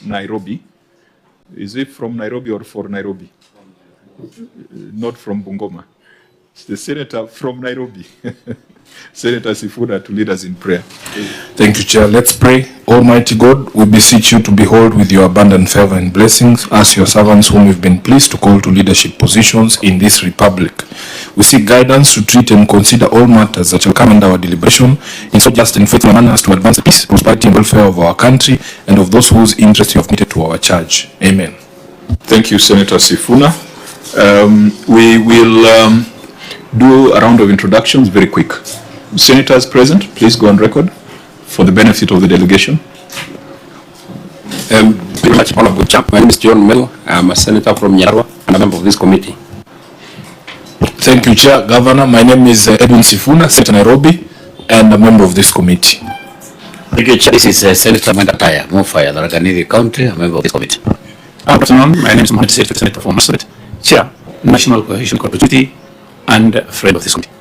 Nairobi. Is it from Nairobi or for Nairobi? Not from Bungoma. It's the senator from Nairobi. Senator Sifuna to lead us in prayer. Thank you, Chair. Let's pray. Almighty God, we beseech you to behold with your abundant favor and blessings as your servants whom you've been pleased to call to leadership positions in this republic. We seek guidance to treat and consider all matters that shall come under our deliberation in so just and faithful manner as to advance the peace, prosperity, and welfare of our country and of those whose interests you have committed to our charge. Amen. Thank you, Senator Sifuna. We will do a round of introductions very quick. Senators present, please go on record for the benefit of the delegation. Pretty much all of good chap. My name is John Melo. I'm a senator from Nyarwa and a member of this committee. Thank you, Chair. Governor, my name is Edwin Sifuna, Senator Nairobi, and a member of this committee. Thank you, Chair. This is Senator Mandataya Mofaya, Tharaka County, a member of this committee. Good afternoon. My name is Mohammed Said, Senator from Marsabet, Chair, National Cohesion Corporate and a friend of this committee.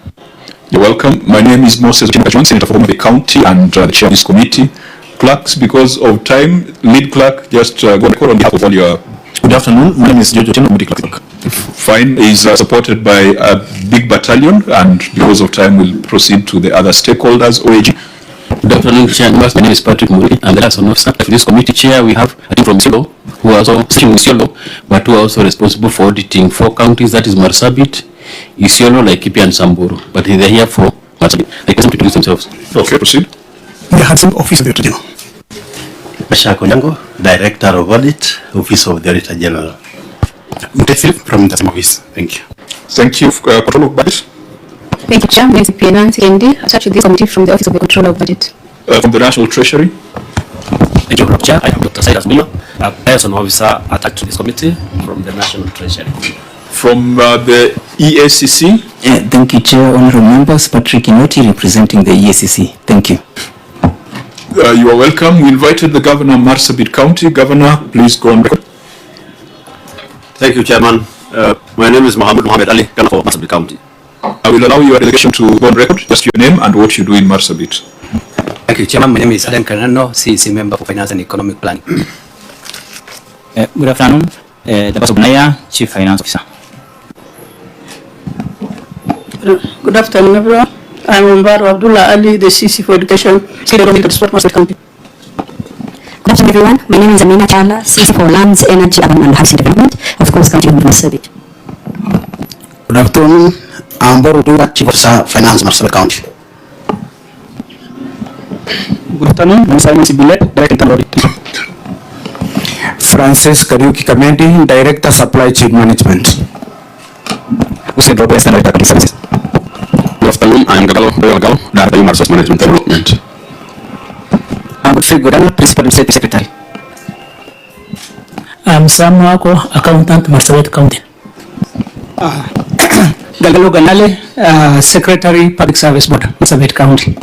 You're welcome. My name is Moses Odinga, Senator from the county and the chair of this committee. Clerks, because of time, lead clerk, just go on record on behalf of all your... Good afternoon. My name is Jojo Cheno, Committee Clerk. Fine, is supported by a big battalion, and because of time, we'll proceed to the other stakeholders. OAG. Good afternoon, Chair. My name is Patrick Muri, and the last officer of this committee. Chair, we have a team from Isiolo, who are also sitting in Isiolo, but who are also responsible for auditing 4 counties, that is Marsabet, Isiolo, Laikipia, and Samburu. But they're here for Marsabet. I request them to introduce themselves. Okay, proceed. The Hudson Office of the Auditor General. Mashako Nyango, Director of Audit, Office of the Auditor General. Philip from the same office. Thank you. Thank you. Control of Budget. Thank you, Chair. My name is Piena Nsekendi, attached to this committee from the Office of the Controller of Budget. From the National Treasury. Thank you, Chair. I am Dr. Azimio, a person officer attached to this committee from the National Treasury. From the EACC. Thank you, Chair. Honorable members, Patrick Inoti representing the EACC. Thank you. You are welcome. We invited the Governor of Marsabit County. Governor, please go on record. Thank you, Chairman. My name is Mohammed Ali, Governor for Marsabit County. I will allow your delegation to go on record, just your name and what you do in Marsabit. Thank you, Chairman. My name is Alan Kanano, CEC member for Finance and Economic Planning. Good afternoon. The Boss of Naya, Chief Finance Officer. Good afternoon, everyone. I'm Umbaro Abdullah Ali, the CC for Education, Senior Committee to Support Marsabit County. Good afternoon, everyone. My name is Amina Chala, CC for Lands, Energy, Urban and Housing Development, of course, County of Marsabit. Good afternoon. I'm Umbaro Abdullah, Chief Officer, Finance, Marsabit County. Good afternoon. I'm Simon Sibile, Director of Audit. Francis Kariuki Kamendi, Director Supply Chain Management. Good afternoon, I am Gagalo Director of Human Resource Management Development. I'm Godfrey Godana, Principal Administrative Secretary. I'm Sam Wako, Accountant, Marsabet County. Gagalo Ganale, Secretary, Public Service Board, Marsabet County.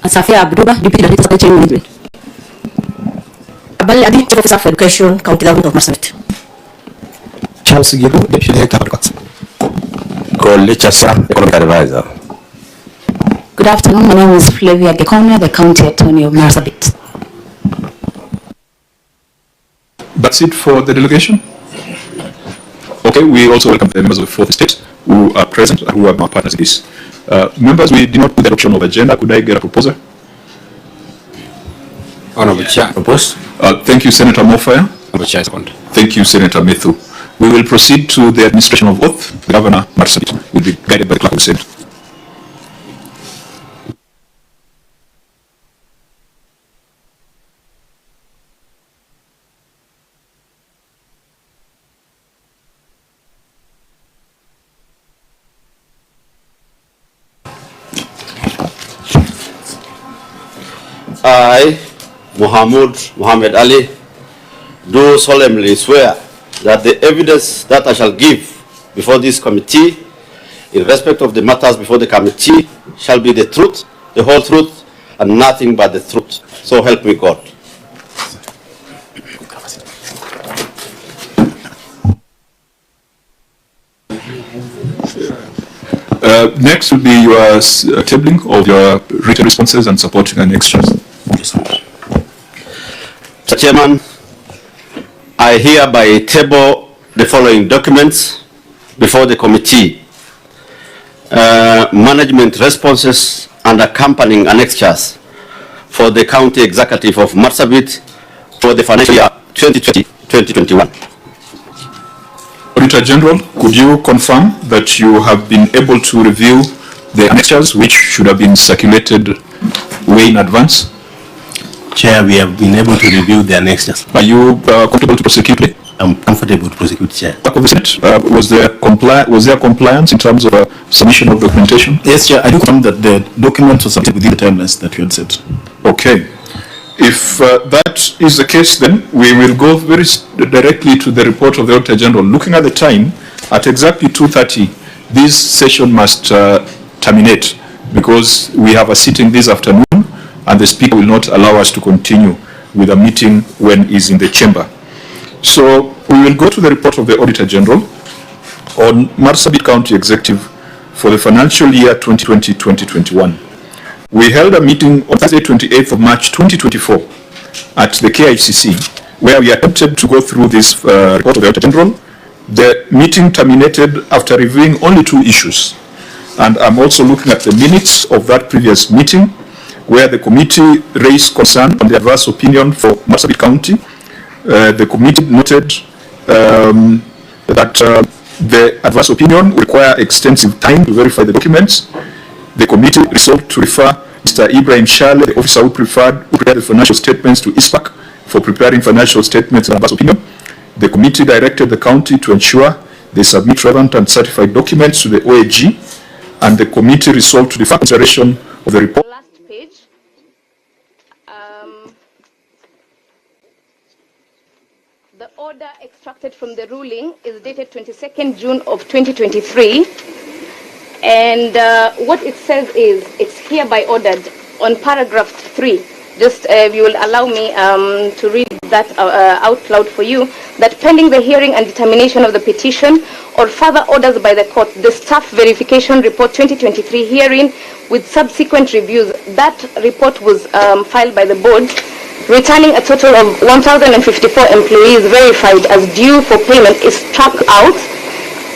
Safia Abduba, Deputy Director Supply Chain Management. Abali Adi, Chief Officer for Education, County Government of Marsabet. Charles Gibu, Deputy Director of Records. Economic Advisor. Good afternoon. My name is Flavia Gekona, the County Attorney of Marsabit. That's it for the delegation. Okay, we also welcome the members of the fourth estate who are present, who are our partners in this. Members, we did not put the adoption of agenda. Could I get a proposer? Honorable Chair, propose. Thank you, Senator Mofaya. Honorable Chair, second. Thank you, Senator Methu. We will proceed to the administration of oath. The Governor Marsabit will be guided by the clerk of the Senate. I, Mohammed Ali, do solemnly swear that the evidence that I shall give before this committee in respect of the matters before the committee shall be the truth, the whole truth, and nothing but the truth. So help me God. Next will be your tabling of your written responses and supporting and extras. Mr. Chairman, I hereby table the following documents before the committee. Management responses and accompanying annexures for the County Executive of Marsabet for the financial year 2020-2021. Auditor General, could you confirm that you have been able to review the annexures which should have been circulated way in advance? Chair, we have been able to review the annexures. Are you comfortable to prosecute? I'm comfortable to prosecute, Chair. Was there compliance in terms of submission of documentation? Yes, Chair. I do confirm that the documents were submitted within the timelines that we had set. Okay. If that is the case, then we will go very directly to the report of the Auditor General. Looking at the time, at exactly 2:30, this session must terminate because we have a sitting this afternoon and the Speaker will not allow us to continue with a meeting when he's in the chamber. So we will go to the report of the Auditor General on Marsabet County Executive for the financial year 2020-2021. We held a meeting on Thursday, 28th of March 2024 at the KICC, where we attempted to go through this report of the Auditor General. The meeting terminated after reviewing only 2 issues. And I'm also looking at the minutes of that previous meeting, where the committee raised concern on the adverse opinion for Marsabet County. The committee noted that the adverse opinion require extensive time to verify the documents. The committee resolved to refer Mr. Ibrahim Shale, the officer who prepared the financial statements, to ISPAC for preparing financial statements and adverse opinion. The committee directed the county to ensure they submit relevant and certified documents to the OAG, and the committee resolved to defer consideration of the report. Last page. The order extracted from the ruling is dated 22nd June of 2023. And what it says is, it's hereby ordered on paragraph 3. Just if you will allow me to read that out loud for you, that pending the hearing and determination of the petition or further orders by the court, the staff verification report 2023 hearing with subsequent reviews, that report was filed by the board, returning a total of 1,054 employees verified as due for payment is struck out,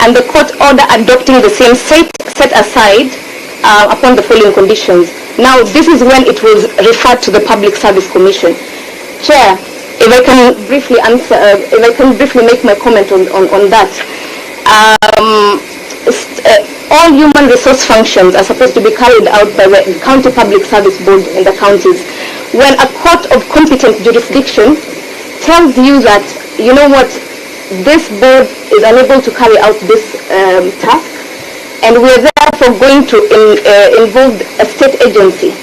and the court order adopting the same set aside upon the following conditions. Now, this is when it was referred to the Public Service Commission. Chair, if I can briefly answer, if I can briefly make my comment on that. All human resource functions are supposed to be carried out by the County Public Service Board in the counties. When a court of competent jurisdiction tells you that, you know what, this board is unable to carry out this task, and we are therefore going to involve a state agency,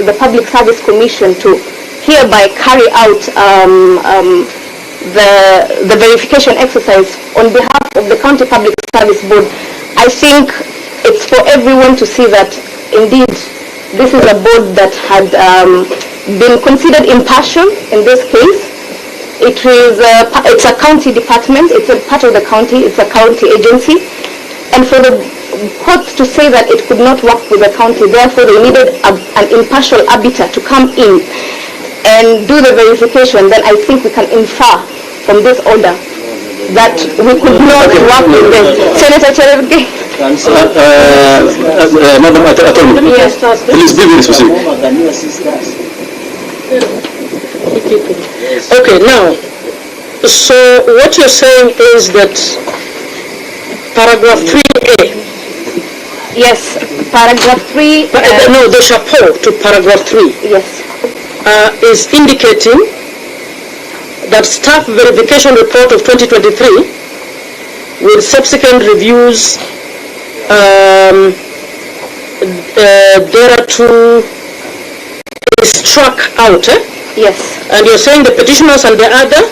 the Public Service Commission, to hereby carry out the verification exercise on behalf of the County Public Service Board. I think it's for everyone to see that indeed this is a board that had been considered impartial in this case. It's a county department, it's a part of the county, it's a county agency, and for the court to say that it could not work with the county, therefore they needed an impartial arbiter to come in and do the verification, then I think we can infer from this order that we could not work with them. Senator Cherevke. Madam Attorney, yes, please be very specific. Okay, now, so what you're saying is that paragraph 3A. Yes, paragraph 3. No, the chapeau to paragraph 3. Yes. Is indicating that staff verification report of 2023 with subsequent reviews thereto is struck out. Yes. And you're saying the petitioners and the other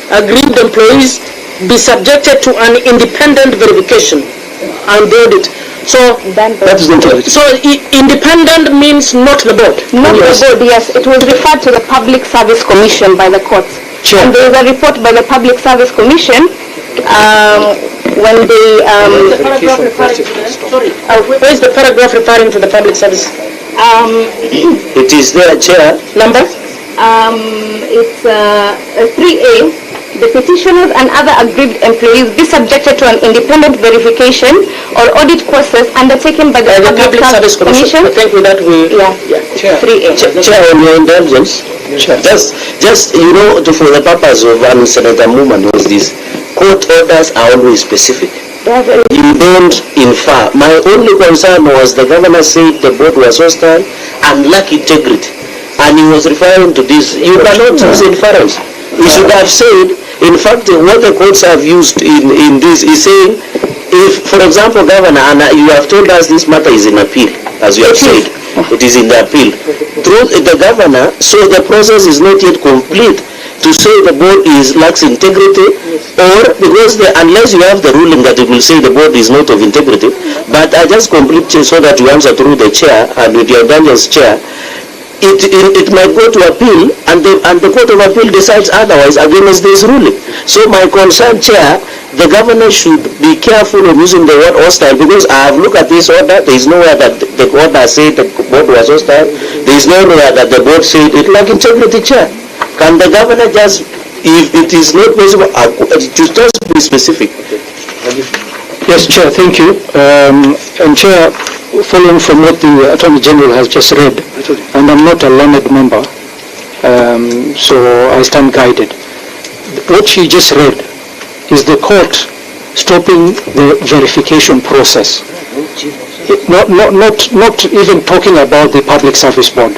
aggrieved employees be subjected to an independent verification and the audit. So that is the so independent means not the board. Not the board, yes. It was referred to the Public Service Commission by the court. Sure. And there is a report by the Public Service Commission when they where is the paragraph referring to the Public Service? It is there, Chair. Number? It's 3A. The petitioners and other aggrieved employees be subjected to an independent verification or audit process undertaken by the Public Service Commission. I think with that we... Yeah. 3A. Chair, on your indulgence, just you know, for the purpose of Senator Muma knows this, court orders are always specific. You don't infer. My only concern was the governor said the board was hostile and lack integrity, and he was referring to this. You cannot use inference. He should have said, in fact, what the courts have used in this is saying, if, for example, Governor, and you have told us this matter is in appeal, as you have said, it is in the appeal. Through the Governor, so the process is not yet complete to say the board lacks integrity, or because unless you have the ruling that it will say the board is not of integrity, but I just complete so that you answer through the chair and with your indulgence chair, it might go to appeal, and the Court of Appeal decides otherwise against this ruling. So my concern, Chair, the governor should be careful of using the word hostile, because I have looked at this order. There is nowhere that the order said the board was hostile. There is nowhere that the board said it lacked integrity, Chair. Can the governor just, if it is not possible, to just be specific? Yes, Chair, thank you. And Chair, following from what the Attorney General has just read, and I'm not a learned member, so I stand guided. What she just read is the court stopping the verification process. Not even talking about the Public Service Board,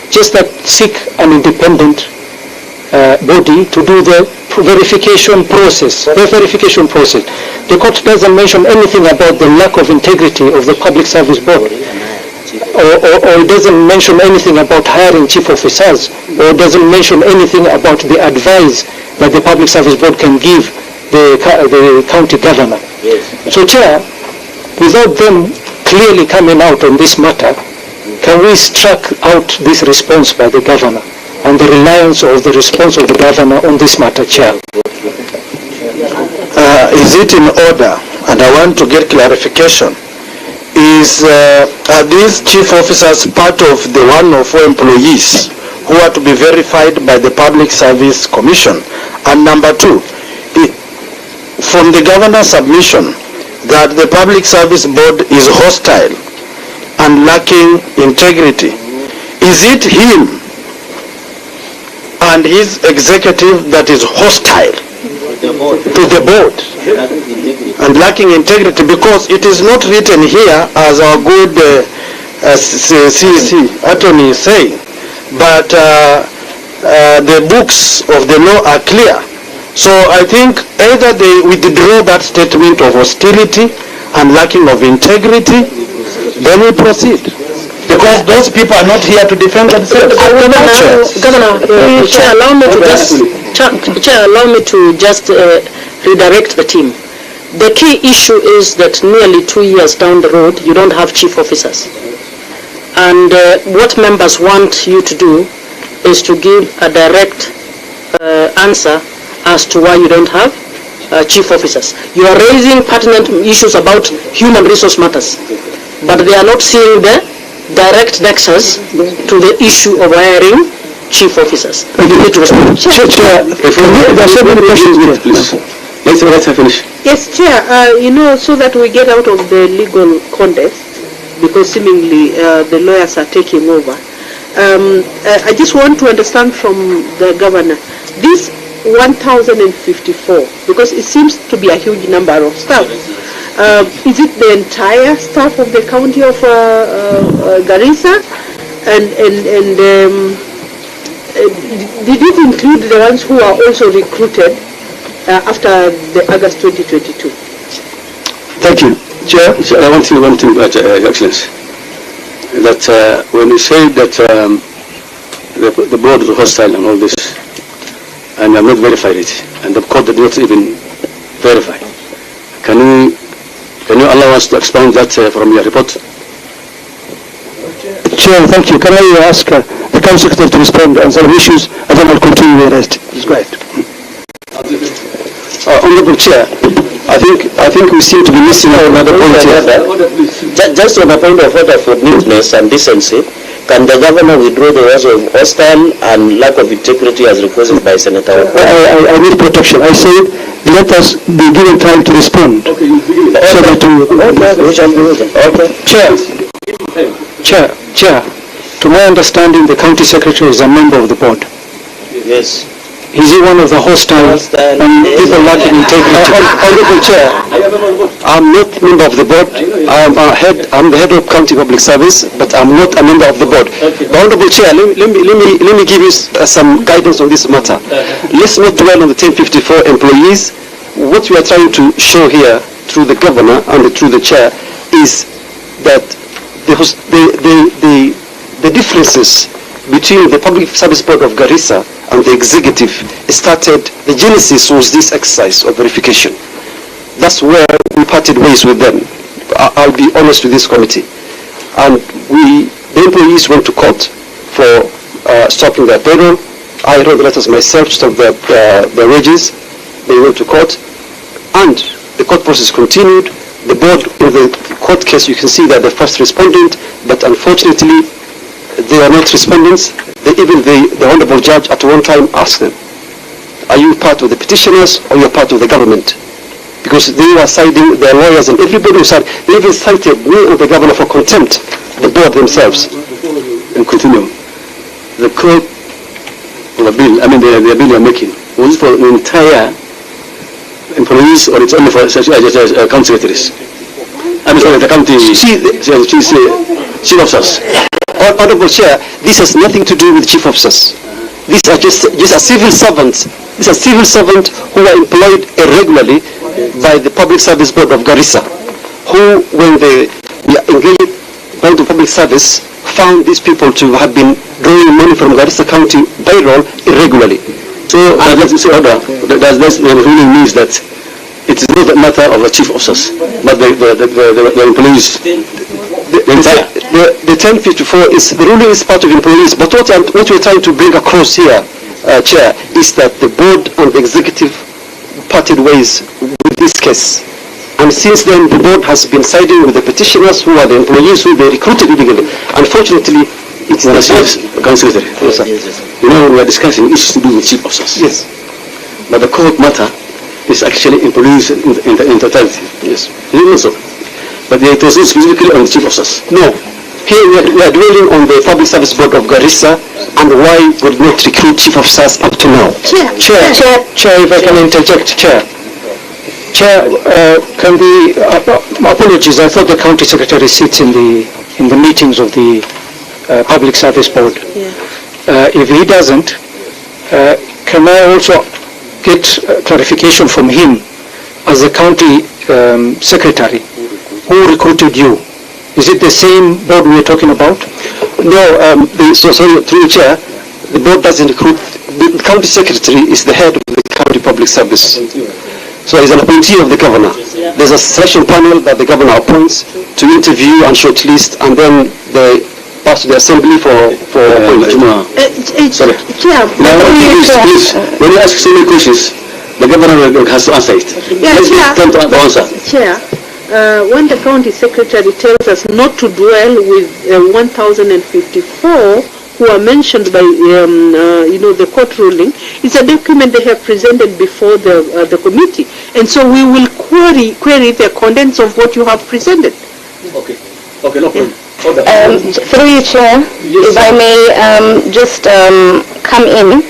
just that seek an independent body to do the verification process. The court doesn't mention anything about the lack of integrity of the Public Service Board, or it doesn't mention anything about hiring chief officers, or doesn't mention anything about the advice that the Public Service Board can give the county governor. Yes. So, Chair, without them clearly coming out on this matter, can we strike out this response by the governor and the reliance of the response of the governor on this matter, Chair? Is it in order? And I want to get clarification. Are these chief officers part of the 104 employees who are to be verified by the Public Service Commission? And number two, from the governor's submission that the Public Service Board is hostile and lacking integrity, is it him and his executive that is hostile to the board and lacking integrity? Because it is not written here, as our good CC attorney is saying, but the books of the law are clear. So I think either they withdraw that statement of hostility and lacking of integrity, then we proceed. Because those people are not here to defend themselves. Governor, Chair, allow me to just redirect the team. The key issue is that nearly 2 years down the road, you don't have chief officers. And what members want you to do is to give a direct answer as to why you don't have chief officers. You are raising pertinent issues about human resource matters, but they are not seeing the direct nexus to the issue of hiring chief officers. You need to respond. Chair, there are so many questions here, please. Let's finish. Yes, Chair, so that we get out of the legal context, because seemingly the lawyers are taking over. I just want to understand from the governor, this 1,054, because it seems to be a huge number of staff. Is it the entire staff of the county of Garissa? And did it include the ones who are also recruited after the August 2022? Thank you. Chair, I want to say one thing, Your Excellency, that when you say that the board is hostile and all this, and I have not verified it, and the court did not even verify, can you allow us to expound that from your report? Chair, thank you. Can I ask the Council Secretary to respond on some issues, and then I'll continue the rest. Please go ahead. Honorable Chair, I think we seem to be missing another point here. Just on a point of order for neatness and decency, Can the governor withdraw the words of hostile and lack of integrity as requested by Senator? I need protection. I said, let us be given time to respond. Okay, so that Chair, to my understanding, the county secretary is a member of the board. Yes. Is he one of the hostile and people lacking integrity? Honorable Chair, I'm not a member of the board. I'm the head of county public service, but I'm not a member of the board. Honorable Chair, let me give you some guidance on this matter. Let's not dwell on the 1054 employees. What we are trying to show here through the governor and through the chair is that the differences between the Public Service Board of Garissa and the executive started, the genesis was this exercise of verification. That's where we parted ways with them. I'll be honest with this committee. And the employees went to court for stopping their payroll. I wrote letters myself to stop their wages. They went to court, and the court process continued. The board, in the court case, you can see that the first respondent, but unfortunately, they are not respondents. Even the honorable judge at one time asked them, are you part of the petitioners or you're part of the government? Because they were siding, their lawyers and everybody who said, they even cited me and the governor for contempt, the board themselves. And continue. The court of the bill, the bill you're making, was for the entire employees or it's only for county secretaries? Sorry, the county chief officers. Honorable Chair, this has nothing to do with chief officers. These are just a civil servants. These are civil servants who are employed irregularly by the Public Service Board of Garissa, who, when they engaged by the public service, found these people to have been drawing money from Garissa County payroll irregularly. So, the ruling means that it is not a matter of the chief officers, but the employees. The 1054 is, the ruling is part of employees, but what we're trying to bring across here, Chair, is that the board and the executive parted ways with this case. And since then, the board has been siding with the petitioners who are the employees who they recruited illegally. Unfortunately, it's the Secretary. Yes, sir. You know, we are discussing issues to do with chief officers. Yes. But the court matter is actually employees in totality. Yes. Also. But it was not specifically on the chief officers. No. Here we are dwelling on the Public Service Board of Garissa and why would not recruit chief officers up to now. Chair, if I can interject, Chair. Can the apologies? I thought the county secretary sits in the meetings of the Public Service Board. Yeah. If he doesn't, can I also get clarification from him as the county secretary? Who recruited you? Is it the same board we're talking about? No, sorry, through the chair, the board doesn't recruit. The county secretary is the head of the county public service. So he's an appointee of the governor. There's a selection panel that the governor appoints to interview and shortlist, and then they pass to the assembly for appointment. Sorry. Chair, please, when you ask so many questions, the governor has to answer it. Chair, when the county secretary tells us not to dwell with 1,054 who are mentioned by the court ruling, it's a document they have presented before the committee, and so we will query the contents of what you have presented. Okay, no problem. Through you, Chair, if I may just come in,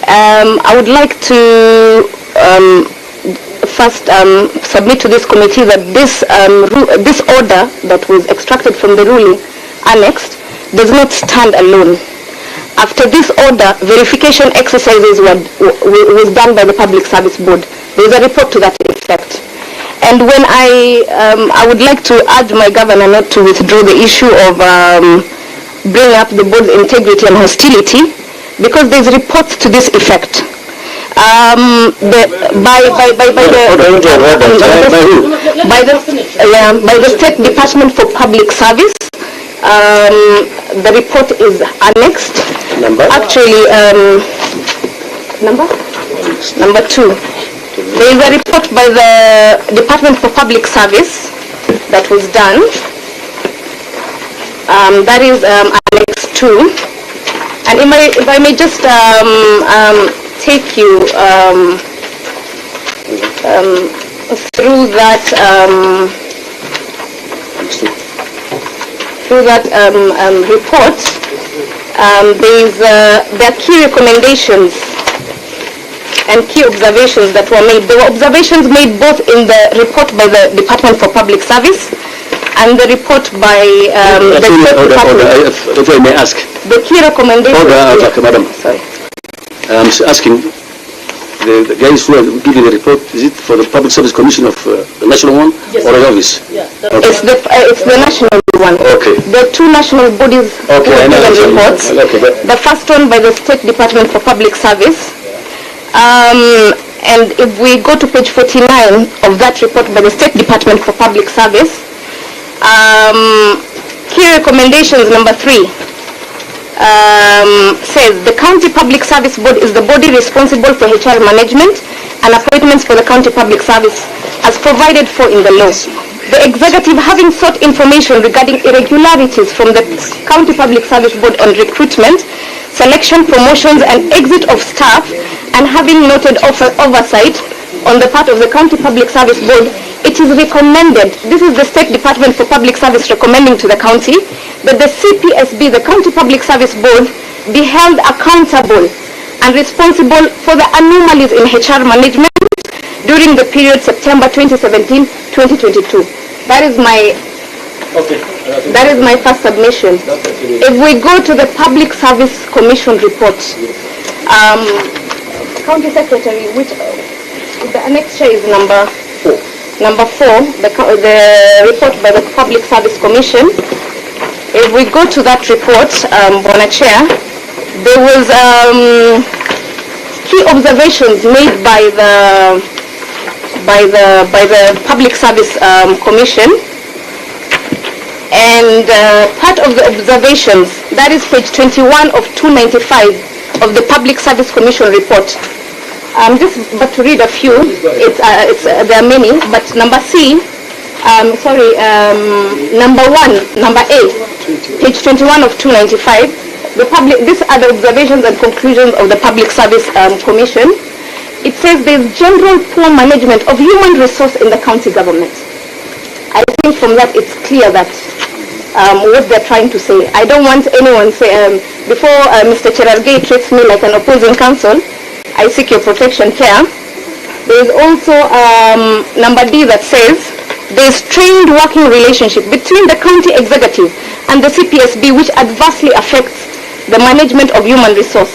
I would like to first submit to this committee that this order that was extracted from the ruling annexed does not stand alone. After this order, verification exercises was done by the Public Service Board. There is a report to that effect. And when I would like to urge my governor not to withdraw the issue of bringing up the board's integrity and hostility, because there is reports to this effect. By the State Department for Public Service. The report is annexed. Actually, number 2. There is a report by the Department for Public Service that was done. That is Annex 2. 2022. And if I may just take you through that report, there are key recommendations and key observations that were made. There were observations made both in the report by the Department for Public Service and the report by the State Department. If I may ask. The key recommendations. Madam. Sorry. I'm asking the guys who are giving the report, is it for the Public Service Commission of the national one or the office? Yeah, it's the national one. Okay. The two national bodies who have given reports. The first one by the State Department for Public Service. And if we go to page 49 of that report by the State Department for Public Service, key recommendations number 3 says the County Public Service Board is the body responsible for HR management and appointments for the County Public Service as provided for in the law. The executive, having sought information regarding irregularities from the County Public Service Board on recruitment, selection, promotions and exit of staff, and having noted oversight on the part of the County Public Service Board, it is recommended, this is the State Department for Public Service recommending to the county, that the CPSB, the County Public Service Board, be held accountable and responsible for the anomalies in HR management during the period September 2017-2022. That is my first submission. If we go to the Public Service Commission report, County Secretary, which the annexure is number 4, the report by the Public Service Commission. If we go to that report, Bwana Chair, there was key observations made by the Public Service Commission, and part of the observations, that is page 21 of 295 of the Public Service Commission report. Just but to read a few, there are many, but number A, page 21 of 295, these are the observations and conclusions of the Public Service Commission. It says there is general poor management of human resource in the county government. I think from that it's clear that what they're trying to say. I don't want anyone to say, before Mr. Cherargei treats me like an opposing counsel, I seek your protection here. There is also number D that says there is strained working relationship between the county executive and the CPSB, which adversely affects the management of human resource.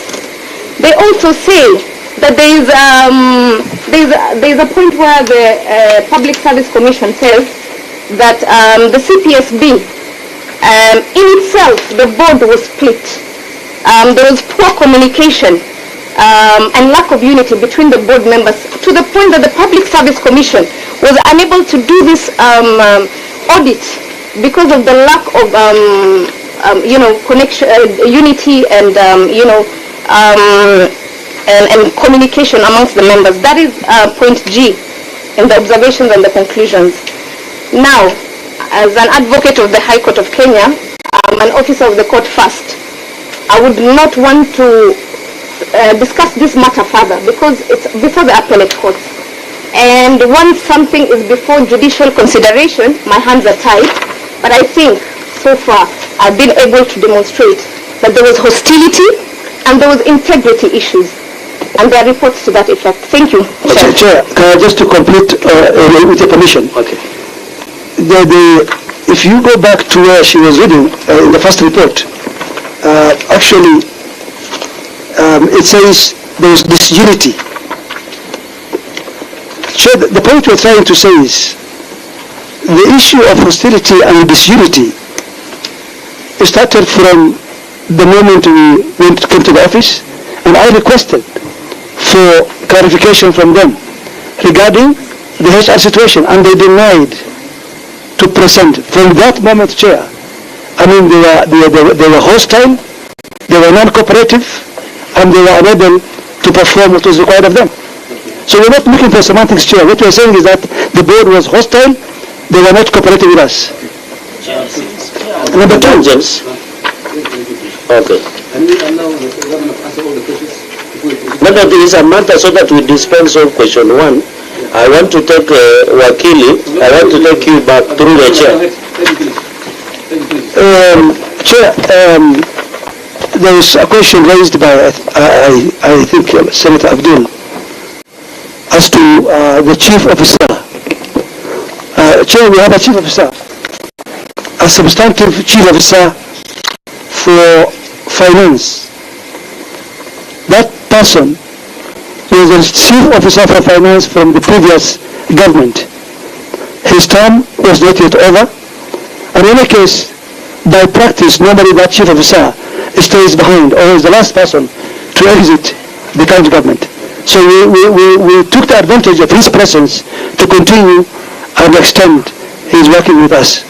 They also say that there is a point where the Public Service Commission says that the CPSB, in itself, the board was split. There was poor communication and lack of unity between the board members, to the point that the Public Service Commission was unable to do this audit because of the lack of connection, unity, and and communication amongst the members. That is point G in the observations and the conclusions. Now, as an advocate of the High Court of Kenya, an officer of the court first, I would not want to discuss this matter further because it's before the appellate courts. And once something is before judicial consideration, my hands are tied. But I think so far I've been able to demonstrate that there was hostility and there was integrity issues. And there are reports to that effect. Thank you. Okay, Chair, just to complete with your permission. Okay. If you go back to where she was reading in the first report, actually it says there was disunity. Chair, the point we're trying to say is the issue of hostility and disunity started from the moment we came to the office, and I requested for clarification from them regarding the HR situation, and they denied to present. From that moment, Chair, I mean, they were hostile, they were non-cooperative, and they were unable to perform what was required of them. So we're not looking for semantics, Chair. What we're saying is that the board was hostile, they were not cooperating with us. Number two, Okay. Can we allow the governor to answer all the questions? No, there is a matter so that we dispense of question 1. I want to take Wakili, I want to take you back through the chair. Chair, there is a question raised by, I think, Senator Abdul, as to the chief officer. Chair, we have a chief officer, a substantive chief officer for finance. That person was the chief officer for finance from the previous government. His term was not yet over. And in any case, by practice, normally that chief officer stays behind or is the last person to exit the county government. So we took the advantage of his presence to continue and extend his working with us.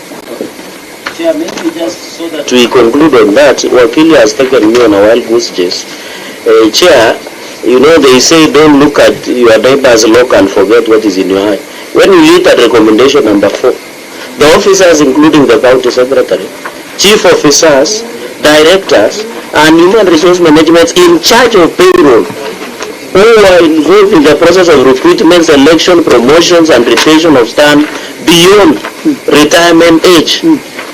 Chair, maybe just so that we conclude on that, Wakili has taken me on a wild goose chase. Chair, you know they say don't look at your neighbor's lock and forget what is in your eye. When we look at recommendation number 4, the officers including the county secretary, chief officers, directors and human resource management in charge of payroll who are involved in the process of recruitment, selection, promotions and retention of staff beyond retirement age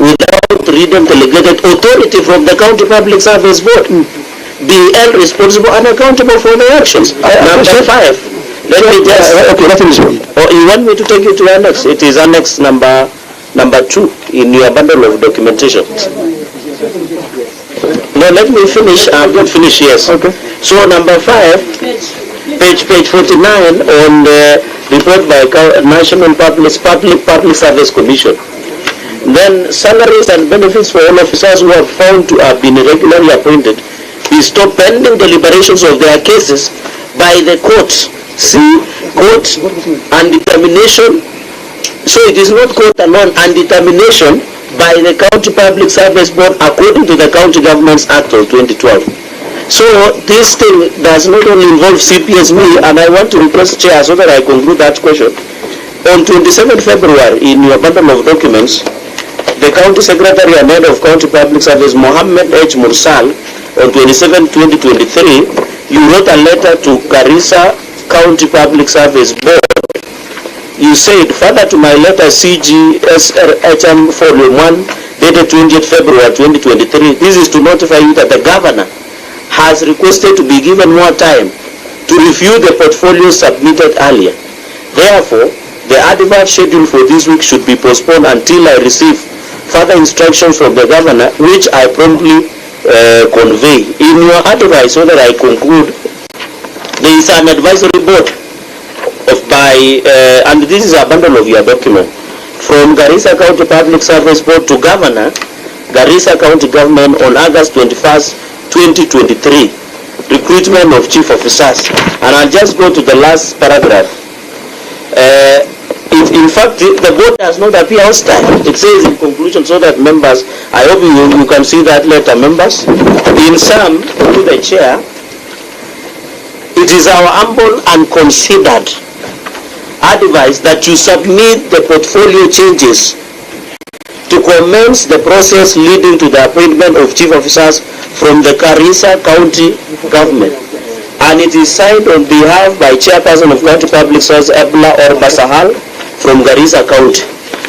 without written delegated authority from the County Public Service Board be held responsible and accountable for their actions. Number 5, let me just... Okay, let me respond. Oh, you want me to take you to annex? It is annex number 2 in your bundle of documentation. No, let me finish. I'm not finished, yes. Okay. So number 5, page 49 on the report by National Public Service Commission. Then salaries and benefits for all officers who are found to have been irregularly appointed is stopped pending deliberations of their cases by the courts. See, court and determination. So it is not court alone and determination by the County Public Service Board according to the County Governments Act of 2012. So this thing does not only involve CPSB, and I want to request Chair so that I conclude that question. On 27 February, in your bundle of documents, the County Secretary and Head of County Public Service, Mohammed H. Mursal, on 27 2023, you wrote a letter to Garissa County Public Service Board. You said, further to my letter CGSRHM Volume 1, dated 20th February 2023, this is to notify you that the Governor has requested to be given more time to review the portfolio submitted earlier. Therefore, the advert schedule for this week should be postponed until I receive further instructions from the Governor, which I promptly convey. In your advice, so that I conclude, there is an advisory board and this is a bundle of your document, from Garissa County Public Service Board to Governor, Garissa County Government on August 21st, 2023, recruitment of chief officers. And I'll just go to the last paragraph. In fact, the board does not appear hostile. It says in conclusion, so that members, I hope you can see that letter, members. In sum, to the chair, it is our humble and considered advice that you submit the portfolio changes to commence the process leading to the appointment of chief officers from the Garissa County Government. And it is signed on behalf by Chairperson of County Public Service Ebla Orba Sahal from Garissa County.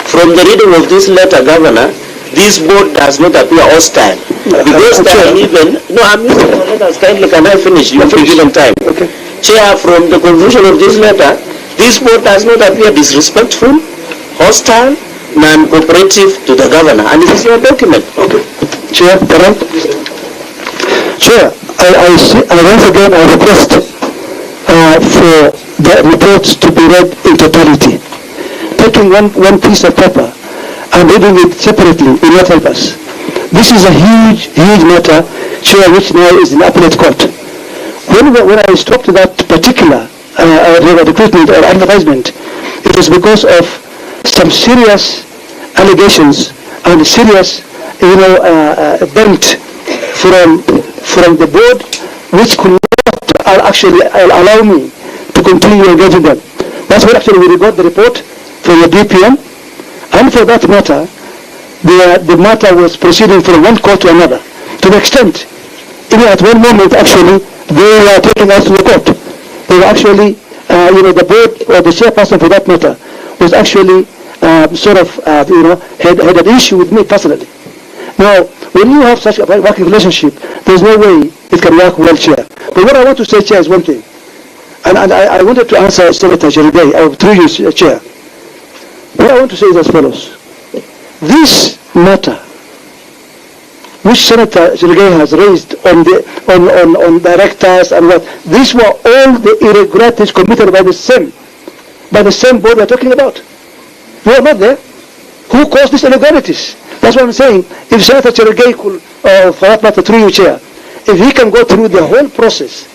From the reading of this letter, Governor, this board does not appear hostile. Because there are even... No, I'm using the letters kindly. Can I finish? You have been given time. Okay. Chair, from the conclusion of this letter, this board does not appear disrespectful, hostile, non-cooperative to the Governor. And it is your document. Okay. Chair, correct? Chair, I once again I request for the reports to be read in totality. Taking one piece of paper and reading it separately will not help us. This is a huge matter, Chair, which now is in appellate court. When I stopped that particular recruitment or advertisement, it was because of some serious allegations and serious, bent from the board, which could not actually allow me to continue engaging them. That's why actually we got the report from the DPM, and for that matter, the matter was proceeding from one court to another, to to the extent, even at one moment, actually, they were taking us to the court. They were actually, the board, or the chairperson for that matter, was actually had an issue with me personally. Now, when you have such a working relationship, there's no way it can work well, Chair. But what I want to say, Chair, is one thing. And I wanted to answer Senator Jerigay, through you, Chair. What I want to say is as follows. This matter, which Senator Jerigay has raised on directors and what, these were all the irregularities committed by the same board we're talking about. We are not there. Who caused these irregularities? That's what I'm saying. If Senator Jerigay could, for that matter, through you, Chair, if he can go through the whole process,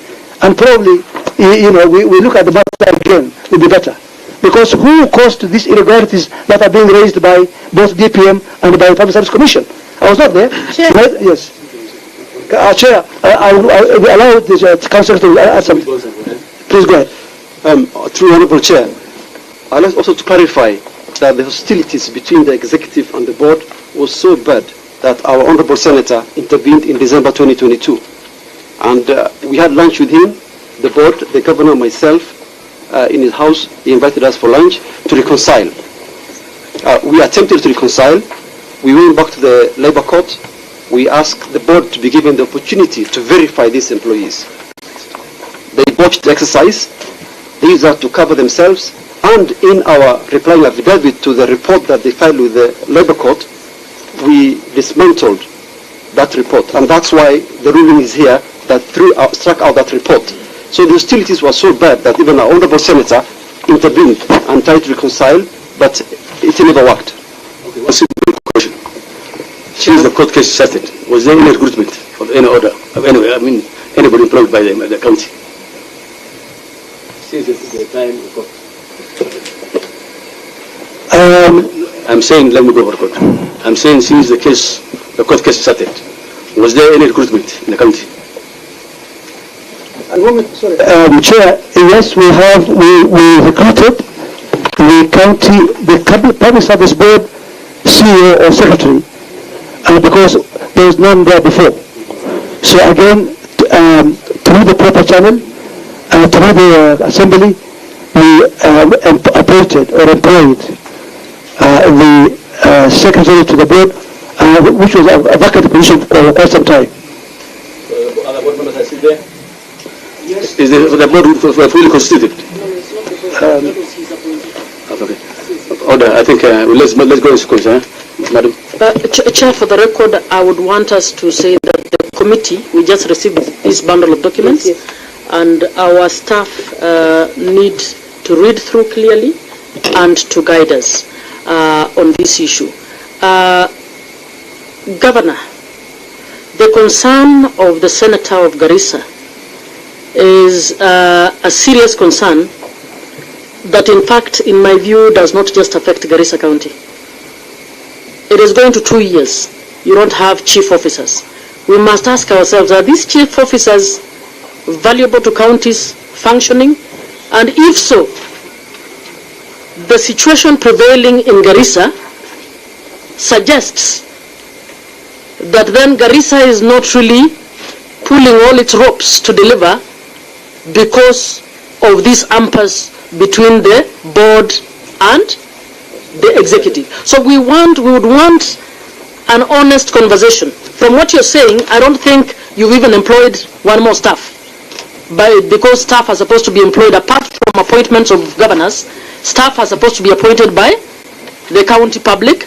and probably, we look at the matter again, it will be better. Because who caused these irregularities that are being raised by both DPM and by the Public Service Commission? I was not there. Chair. Right? Yes. Chair, I will allow the Council to add something. Please go ahead. Through Honourable Chair, I'd like also to clarify that the hostilities between the executive and the board was so bad that our Honourable Senator intervened in December 2022. And we had lunch with him, the board, the governor, myself, in his house. He invited us for lunch to reconcile. We attempted to reconcile. We went back to the Labour Court. We asked the board to be given the opportunity to verify these employees. They botched the exercise. They used that to cover themselves. And in our replying affidavit to the report that they filed with the Labour Court, we dismantled that report. And that's why the ruling is here that struck out that report. So the hostilities were so bad that even our Honourable Senator intervened and tried to reconcile, but it never worked. Okay, one simple question. Since the court case started, was there any recruitment of any order, of anybody employed by the county? Since the time of court. I'm saying, let me go over court. I'm saying since the court case started, was there any recruitment in the county? Chair, yes, we recruited the Public Service Board CEO or Secretary, because there was none there before. So again, through the proper channel, through the Assembly, we appointed or employed the Secretary to the Board, which was a vacant position for quite some time. Other board members are still there? Yes. Is the board fully constituted? Okay. Order. I think let's go in sequence, Madam. Chair, for the record, I would want us to say that the committee, we just received this bundle of documents, yes. And our staff need to read through clearly and to guide us on this issue. Governor, the concern of the Senator of Garissa is a serious concern that, in fact, in my view, does not just affect Garissa County. It is going to 2 years. You don't have chief officers. We must ask ourselves, are these chief officers valuable to counties functioning? And if so, the situation prevailing in Garissa suggests that then Garissa is not really pulling all its ropes to deliver because of these impasse between the board and the executive. So we would want an honest conversation. From what you're saying, I don't think you've even employed one more staff. Because staff are supposed to be employed apart from appointments of governors, staff are supposed to be appointed by the County Public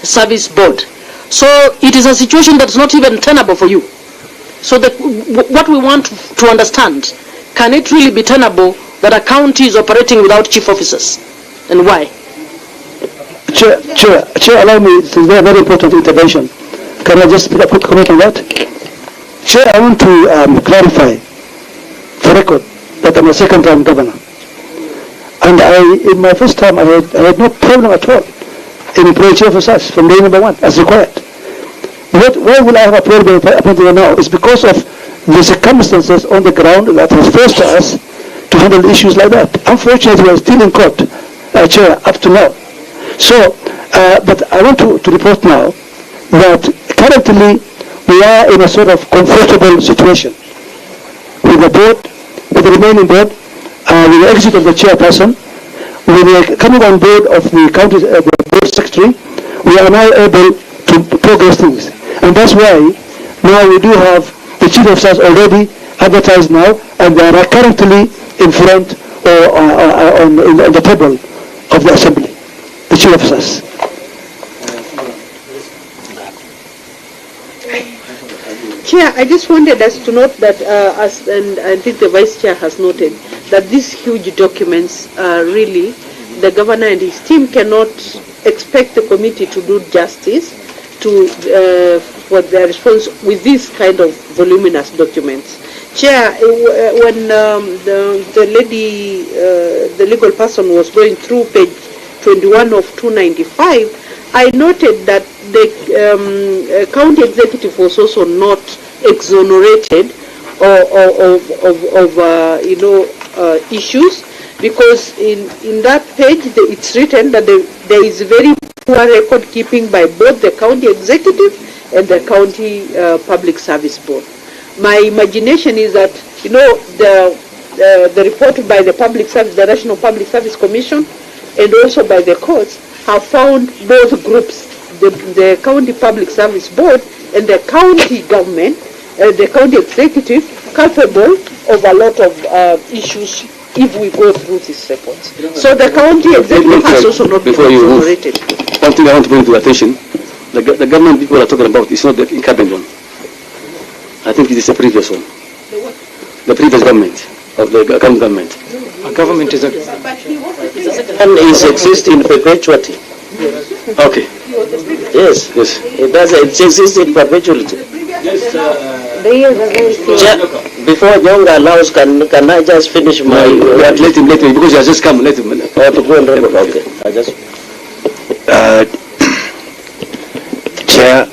Service Board. So it is a situation that's not even tenable for you. So what we want to understand, can it really be tenable that a county is operating without chief officers, and why? Chair, allow me, it's a very important intervention. Can I just put a quick comment on that? Chair, I want to clarify, for record, that I'm a second-time governor. And in my first time, I had no problem at all in employing chief officers from day number one, as required. Why will I have a problem appointing now? It's because of the circumstances on the ground that has forced us to handle issues like that. Unfortunately, we are still in court, Chair, up to now. So, but I want to report now that currently we are in a sort of comfortable situation with the board, with the remaining board, with the exit of the chairperson, with the coming on board of the county the board secretary. We are now able to progress things, and that's why now we do have the chief of staff already advertised now, and they are currently in front or on the table of the assembly, the chief of staff. Chair, I just wanted us to note that, and I think the Vice Chair has noted, that these huge documents really, the Governor and his team cannot expect the committee to do justice to for their response with these kind of voluminous documents. Chair, when the lady, the legal person was going through page 21 of 295, I noted that the county executive was also not exonerated of issues, because in that page it's written that there is very poor record keeping by both the county executive and the county public service board. My imagination is that the report by the public service, the National Public Service Commission, and also by the courts, have found both groups, the county public service board and the county government, the county executive, culpable of a lot of issues if we go through these reports. So the county executive has also not been exonerated. One thing I want to bring to attention, the government people are talking about is not the incumbent one. I think it is the previous one. The previous government, of the current government. A government is a... And is exist in perpetuity. Okay. Yes. Yes. It does. It exists in perpetuity. Before Jonga allows, can I just finish my... Let him, because he has just come, let him. Oh, to go on record. Okay. I just... Chair,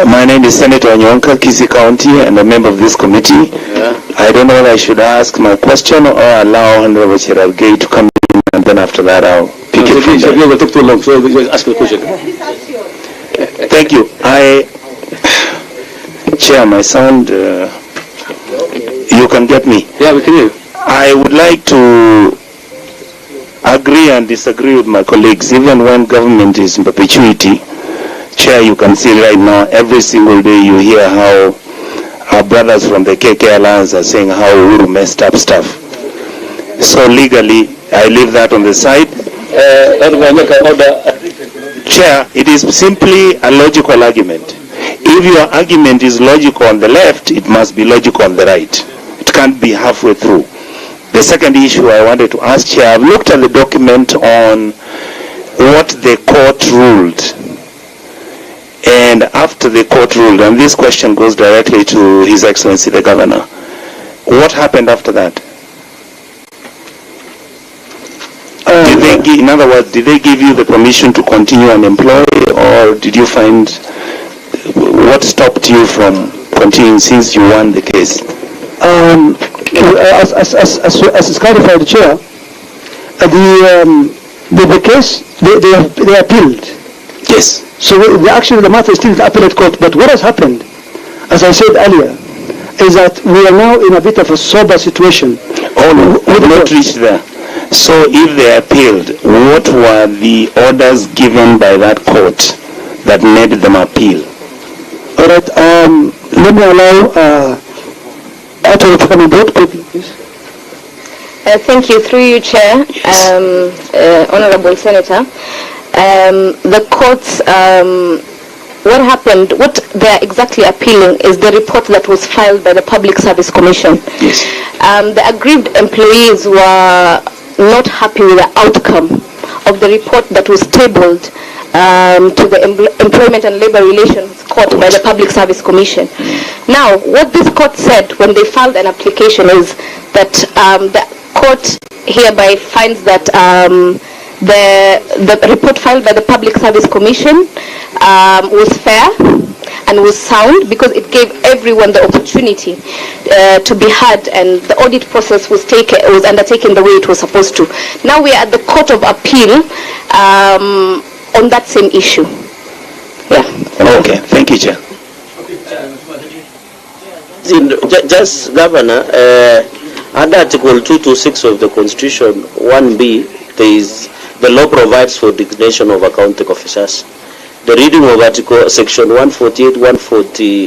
my name is Senator Nyonka, Kisii County, and a member of this committee. Yeah. I don't know whether I should ask my question or allow Honorable Cherargei to come in, and then after that I'll pick it from there. Will take too long, so ask the question. Thank you. Chair, my sound, you can get me? Yeah, we can hear you. I would like to agree and disagree with my colleagues. Even when government is in perpetuity, Chair, you can see right now, every single day you hear how our brothers from the KK Alliance are saying how Uhuru messed up stuff. So legally, I leave that on the side. Chair, it is simply a logical argument. If your argument is logical on the left, it must be logical on the right. It can't be halfway through. The second issue I wanted to ask, Chair, I've looked at the document on what the court ruled. And after the court ruled, and this question goes directly to His Excellency the Governor, what happened after that? In other words, did they give you the permission to continue and employ, or did you find, what stopped you from continuing since you won the case? As is clarified, Chair, the case, they appealed. Yes. So actually the matter is still in the appellate court, but what has happened, as I said earlier, is that we are now in a bit of a sober situation. Oh no, we have not reached there. So if they appealed, what were the orders given by that court that made them appeal? All right, let me allow Attorney to come on board, please. Thank you. Through you, Chair, Honorable Senator. The courts, what happened, what they're exactly appealing is the report that was filed by the Public Service Commission. Yes. The aggrieved employees were not happy with the outcome of the report that was tabled to the Employment and Labor Relations Court by the Public Service Commission. Now, what this court said when they filed an application is that the court hereby finds that the report filed by the Public Service Commission was fair and was sound, because it gave everyone the opportunity to be heard, and the audit process was undertaken the way it was supposed to. Now we are at the Court of Appeal on that same issue. Yeah. Okay, thank you, Chair. just Governor, under Article 226 of the Constitution, 1B, the law provides for designation of accounting officers. The reading of Section 148, 140.